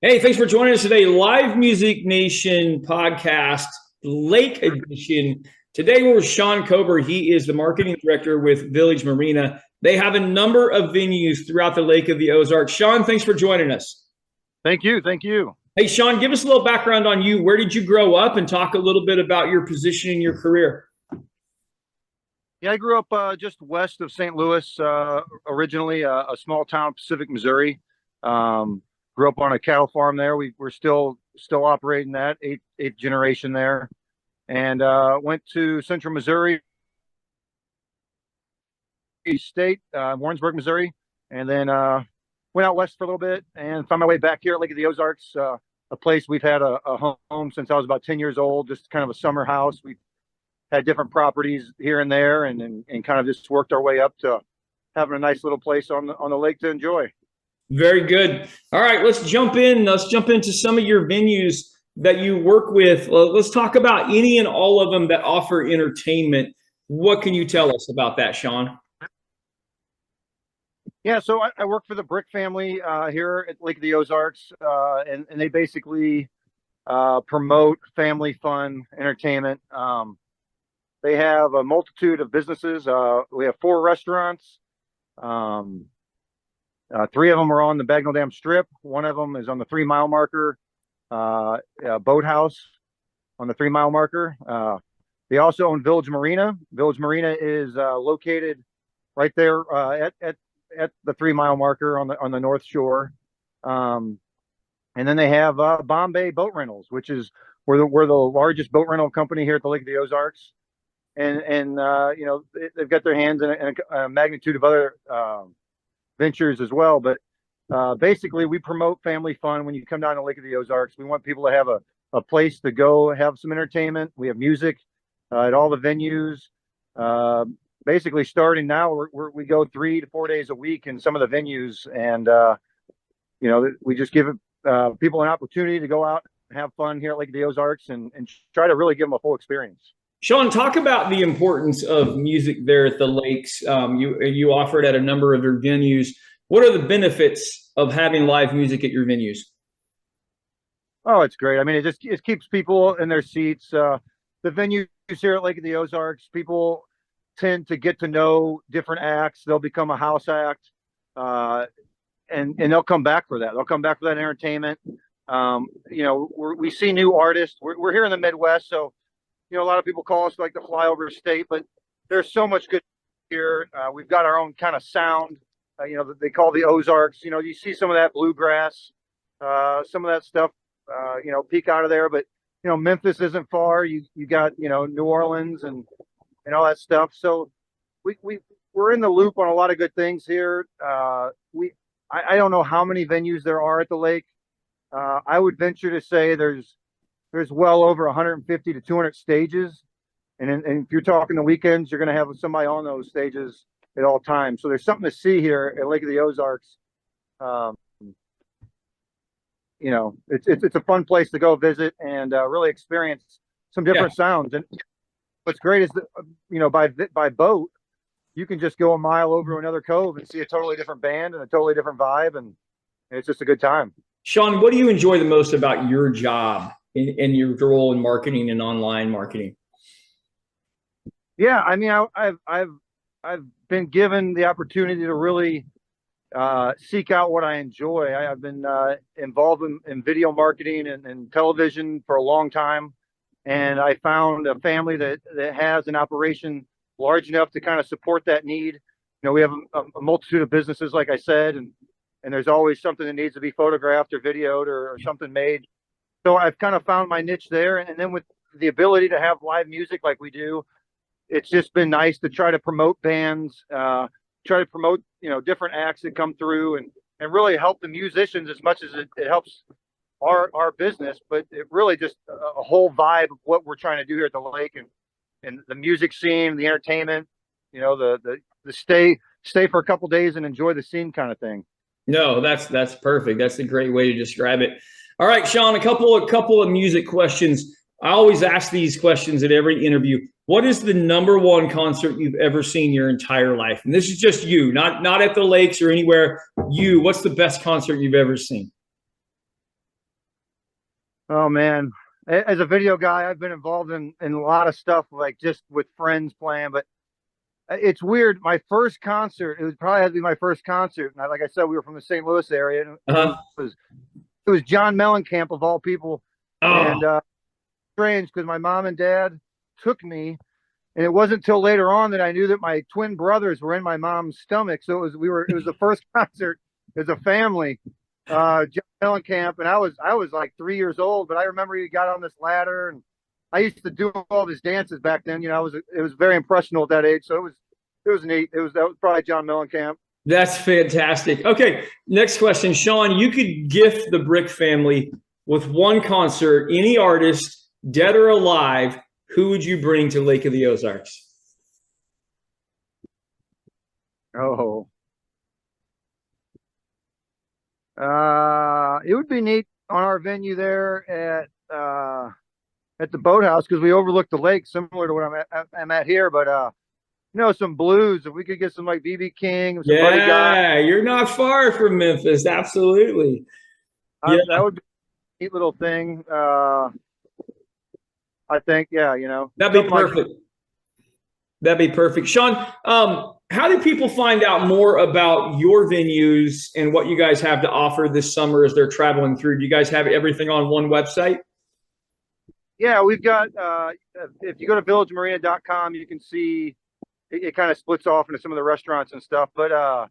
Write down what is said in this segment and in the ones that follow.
Hey, thanks for joining us today. Live Music Nation podcast, Lake Edition. Today we're with Shawn Kober. He is the marketing director with Village Marina. They have a number of venues throughout the Lake of the Ozarks. Shawn, thanks for joining us. Thank you. Thank you. Hey, Shawn, give us a little background on you. Where did you grow up, and talk a little bit about your position in your career? Yeah, I grew up just west of St. Louis, originally a small town, Pacific, Missouri. Grew up on a cattle farm there. We're still operating that, eighth generation there. And went to Central Missouri State, Warrensburg, Missouri, and then went out west for a little bit and found my way back here at Lake of the Ozarks, a place we've had a home since I was about 10 years old, just kind of a summer house. We've had different properties here and there, and kind of just worked our way up to having a nice little place on the lake to enjoy. Very good. All right, let's jump in. Let's jump into some of your venues that you work with. Let's talk about any and all of them that offer entertainment. What can you tell us about that, Shawn? Yeah, so I work for the Brick family here at Lake of the Ozarks, and they basically promote family fun entertainment. They have a multitude of businesses. We have 4 restaurants. 3 of them are on the Bagnell Dam Strip. 1 of them is on the 3-mile marker, a boathouse on the 3-mile marker. They also own Village Marina. Village Marina is located right there at the 3-mile marker on the North Shore. And then they have Bombay Boat Rentals, which is we're the largest boat rental company here at the Lake of the Ozarks. And you know, they've got their hands in a magnitude of other ventures as well. But basically, we promote family fun when you come down to Lake of the Ozarks. We want people to have a place to go have some entertainment. We have music at all the venues. Basically, starting now, we go 3 to 4 days a week in some of the venues, and you know, we just give people an opportunity to go out and have fun here at Lake of the Ozarks, and try to really give them a full experience. Shawn, talk about the importance of music there at the lakes. You offer it at a number of your venues. What are the benefits of having live music at your venues? Oh, it's great. I mean, it keeps people in their seats. The venues here at Lake of the Ozarks, people tend to get to know different acts. They'll become a house act, and they'll come back for that. They'll come back for that entertainment. You know, we see new artists. We're here in the Midwest, so you know, a lot of people call us like the flyover state, but there's so much good here. We've got our own kind of sound, you know, that they call the Ozarks. You know, you see some of that bluegrass, some of that stuff, you know, peek out of there. But, you know, Memphis isn't far. You got, you know, New Orleans and all that stuff. So we're in the loop on a lot of good things here. I don't know how many venues there are at the lake. I would venture to say there's well over 150 to 200 stages. And if you're talking the weekends, you're going to have somebody on those stages at all times. So there's something to see here at Lake of the Ozarks. You know, it's a fun place to go visit and really experience some different sounds. And what's great is that, you know, by boat, you can just go a mile over another cove and see a totally different band and a totally different vibe. And it's just a good time. Shawn, what do you enjoy the most about your job in your role in marketing and online marketing? Yeah, I mean, I've been given the opportunity to really seek out what I enjoy. I've been involved in video marketing and television for a long time, and I found a family that has an operation large enough to kind of support that need. You know, we have a multitude of businesses, like I said, and there's always something that needs to be photographed or videoed or something made. So I've kind of found my niche there. And then with the ability to have live music like we do, it's just been nice to try to promote bands, try to promote, you know, different acts that come through, and really help the musicians as much as it helps our business. But it really just a whole vibe of what we're trying to do here at the lake, and the music scene, the entertainment, you know, the stay for a couple days and enjoy the scene kind of thing. No, that's perfect. That's a great way to describe it. All right, Shawn, a couple of music questions. I always ask these questions at every interview. What is the #1 concert you've ever seen your entire life? And this is just you, not at the lakes or anywhere. You, what's the best concert you've ever seen? Oh man, as a video guy, I've been involved in a lot of stuff, like just with friends playing. But it's weird. My first concert, it was probably had to be my first concert. And like I said, we were from the St. Louis area, and Uh-huh. it was John Mellencamp of all people. Oh, And strange because my mom and dad took me, and it wasn't until later on that I knew that my twin brothers were in my mom's stomach. So it was the first concert as a family. John Mellencamp, and I was like 3 years old, but I remember he got on this ladder, and I used to do all of his dances back then. You know, it was very impressionable at that age, so it was neat. That was probably John Mellencamp. that's fantastic. Okay, next question. Shawn, you could gift the Brick family with one concert, any artist, dead or alive, who would you bring to Lake of the Ozarks? Oh, it would be neat on our venue there at the boathouse because we overlook the lake, similar to what I'm at here. But you know, some blues. If we could get some like BB King, some Buddy Guy, Yeah, you're not far from Memphis. Absolutely. Yeah, that would be a neat little thing. I think, yeah, you know, that'd be perfect. That'd be perfect. Shawn, how do people find out more about your venues and what you guys have to offer this summer as they're traveling through? Do you guys have everything on one website? Yeah, we've got, if you go to villagemarina.com, you can see it kind of splits off into some of the restaurants and stuff. But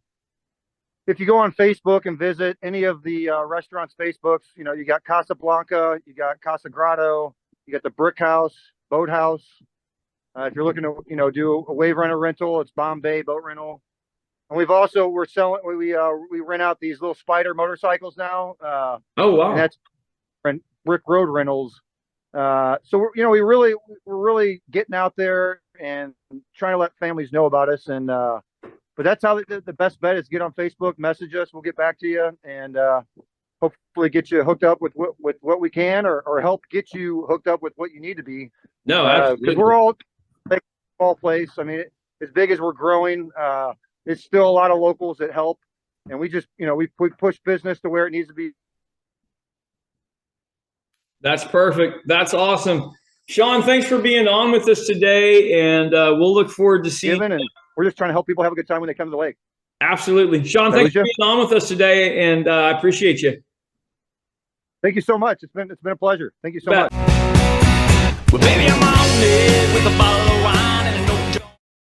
if you go on Facebook and visit any of the restaurants' Facebooks, you know, you got Casablanca, you got Casa Grotto, you got the Brick House, Boathouse. If you're looking to, you know, do a wave rental, it's Bombay Boat Rental. And we're selling, we rent out these little Spider motorcycles now. Oh, wow. And that's Brick Road Rentals. So we're really getting out there and trying to let families know about us. And but that's how the best bet is: get on Facebook, message us, we'll get back to you, and hopefully get you hooked up with what we can, or help get you hooked up with what you need to be. No, absolutely. Because we're all a small place. I mean, as big as we're growing, it's still a lot of locals that help, and we just, you know, we push business to where it needs to be. That's perfect. That's awesome. Shawn, thanks for being on with us today, and we'll look forward to seeing you. And we're just trying to help people have a good time when they come to the lake. Absolutely. Shawn, thanks for being on with us today, and I appreciate you. Thank you so much. It's been a pleasure. Thank you so much. Well, baby, I'm on it with a bottle